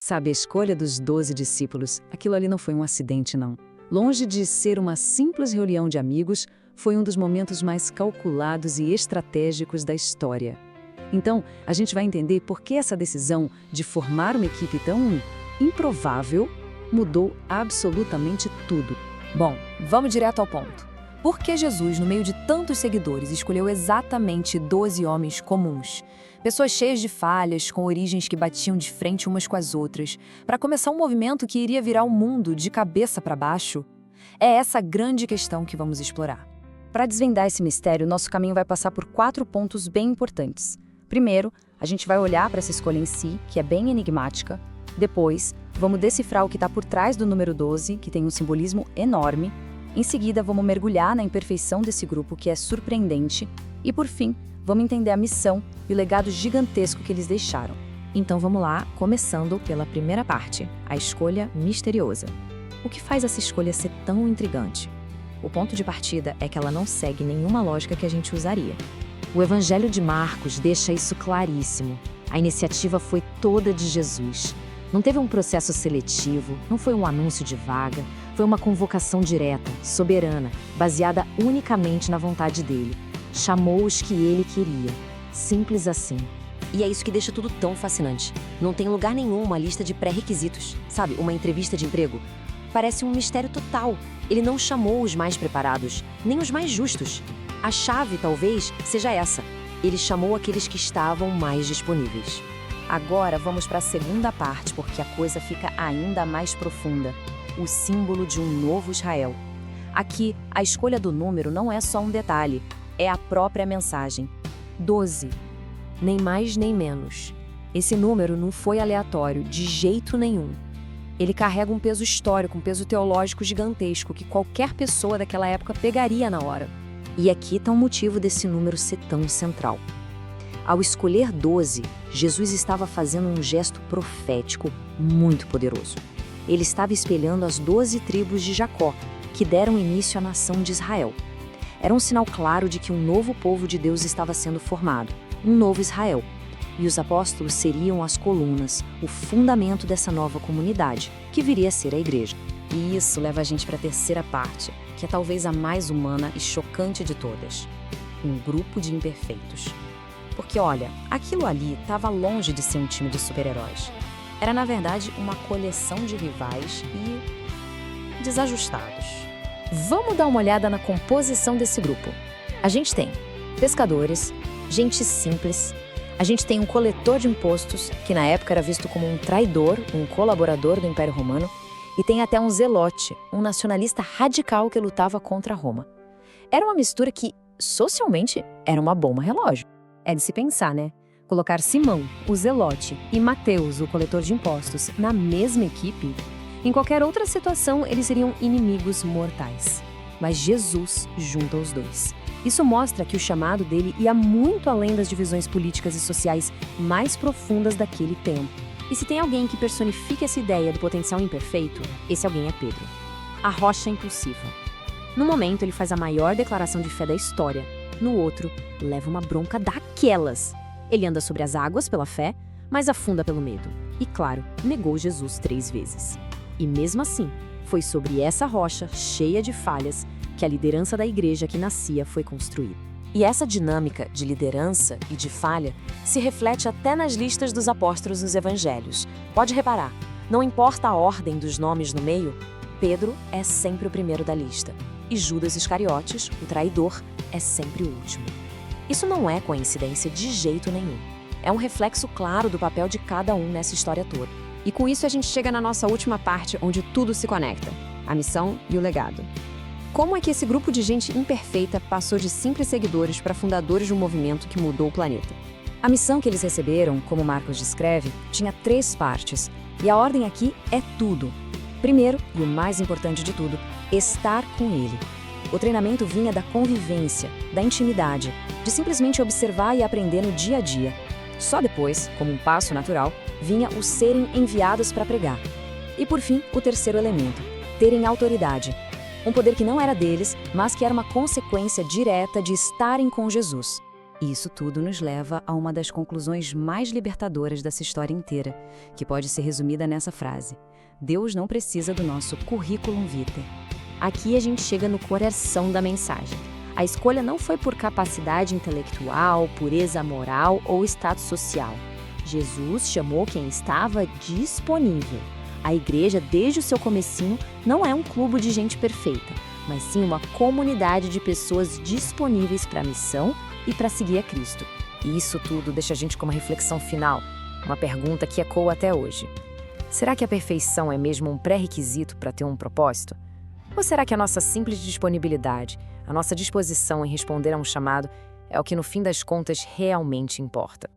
Sabe, a escolha dos 12 discípulos, aquilo ali não foi um acidente, não. Longe de ser uma simples reunião de amigos, foi um dos momentos mais calculados e estratégicos da história. Então, a gente vai entender por que essa decisão de formar uma equipe tão improvável mudou absolutamente tudo. Bom, vamos direto ao ponto. Por que Jesus, no meio de tantos seguidores, escolheu exatamente 12 homens comuns? Pessoas cheias de falhas, com origens que batiam de frente umas com as outras, para começar um movimento que iria virar o mundo de cabeça para baixo? É essa grande questão que vamos explorar. Para desvendar esse mistério, nosso caminho vai passar por 4 pontos bem importantes. Primeiro, a gente vai olhar para essa escolha em si, que é bem enigmática. Depois, vamos decifrar o que está por trás do número 12, que tem um simbolismo enorme. Em seguida, vamos mergulhar na imperfeição desse grupo, que é surpreendente. E, por fim, vamos entender a missão e o legado gigantesco que eles deixaram. Então vamos lá, começando pela primeira parte, a escolha misteriosa. O que faz essa escolha ser tão intrigante? O ponto de partida é que ela não segue nenhuma lógica que a gente usaria. O Evangelho de Marcos deixa isso claríssimo. A iniciativa foi toda de Jesus. Não teve um processo seletivo, não foi um anúncio de vaga, foi uma convocação direta, soberana, baseada unicamente na vontade dele. Chamou os que ele queria. Simples assim. E é isso que deixa tudo tão fascinante. Não tem lugar nenhum uma lista de pré-requisitos, sabe? Uma entrevista de emprego. Parece um mistério total. Ele não chamou os mais preparados, nem os mais justos. A chave, talvez, seja essa. Ele chamou aqueles que estavam mais disponíveis. Agora vamos para a segunda parte, porque a coisa fica ainda mais profunda. O símbolo de um novo Israel. Aqui, a escolha do número não é só um detalhe, é a própria mensagem. 12. Nem mais nem menos. Esse número não foi aleatório, de jeito nenhum. Ele carrega um peso histórico, um peso teológico gigantesco que qualquer pessoa daquela época pegaria na hora. E aqui está o motivo desse número ser tão central. Ao escolher 12, Jesus estava fazendo um gesto profético muito poderoso. Ele estava espelhando as 12 tribos de Jacó, que deram início à nação de Israel. Era um sinal claro de que um novo povo de Deus estava sendo formado, um novo Israel. E os apóstolos seriam as colunas, o fundamento dessa nova comunidade, que viria a ser a igreja. E isso leva a gente para a terceira parte, que é talvez a mais humana e chocante de todas. Um grupo de imperfeitos. Porque, olha, aquilo ali estava longe de ser um time de super-heróis. Era, na verdade, uma coleção de rivais e desajustados. Vamos dar uma olhada na composição desse grupo. A gente tem pescadores, gente simples, a gente tem um coletor de impostos, que na época era visto como um traidor, um colaborador do Império Romano, e tem até um zelote, um nacionalista radical que lutava contra Roma. Era uma mistura que, socialmente, era uma bomba relógio. É de se pensar, né? Colocar Simão, o zelote, e Mateus, o coletor de impostos, na mesma equipe, em qualquer outra situação eles seriam inimigos mortais. Mas Jesus junta os dois. Isso mostra que o chamado dele ia muito além das divisões políticas e sociais mais profundas daquele tempo. E se tem alguém que personifica essa ideia do potencial imperfeito, esse alguém é Pedro. A rocha impulsiva. No momento, ele faz a maior declaração de fé da história. No outro, leva uma bronca daquelas. Ele anda sobre as águas pela fé, mas afunda pelo medo. E, claro, negou Jesus 3 vezes. E mesmo assim, foi sobre essa rocha, cheia de falhas, que a liderança da igreja que nascia foi construída. E essa dinâmica de liderança e de falha se reflete até nas listas dos apóstolos nos evangelhos. Pode reparar, não importa a ordem dos nomes no meio, Pedro é sempre o primeiro da lista. E Judas Iscariotes, o traidor, é sempre o último. Isso não é coincidência de jeito nenhum. É um reflexo claro do papel de cada um nessa história toda. E com isso a gente chega na nossa última parte, onde tudo se conecta: a missão e o legado. Como é que esse grupo de gente imperfeita passou de simples seguidores para fundadores de um movimento que mudou o planeta? A missão que eles receberam, como Marcos descreve, tinha 3 partes, e a ordem aqui é tudo. Primeiro, e o mais importante de tudo, estar com ele. O treinamento vinha da convivência, da intimidade, de simplesmente observar e aprender no dia a dia. Só depois, como um passo natural, vinha o serem enviados para pregar. E por fim, o terceiro elemento, terem autoridade. Um poder que não era deles, mas que era uma consequência direta de estarem com Jesus. E isso tudo nos leva a uma das conclusões mais libertadoras dessa história inteira, que pode ser resumida nessa frase: Deus não precisa do nosso currículum vitae. Aqui a gente chega no coração da mensagem. A escolha não foi por capacidade intelectual, pureza moral ou status social. Jesus chamou quem estava disponível. A igreja, desde o seu comecinho, não é um clube de gente perfeita, mas sim uma comunidade de pessoas disponíveis para a missão e para seguir a Cristo. E isso tudo deixa a gente com uma reflexão final, uma pergunta que ecoa até hoje. Será que a perfeição é mesmo um pré-requisito para ter um propósito? Ou será que a nossa simples disponibilidade, a nossa disposição em responder a um chamado, é o que no fim das contas realmente importa?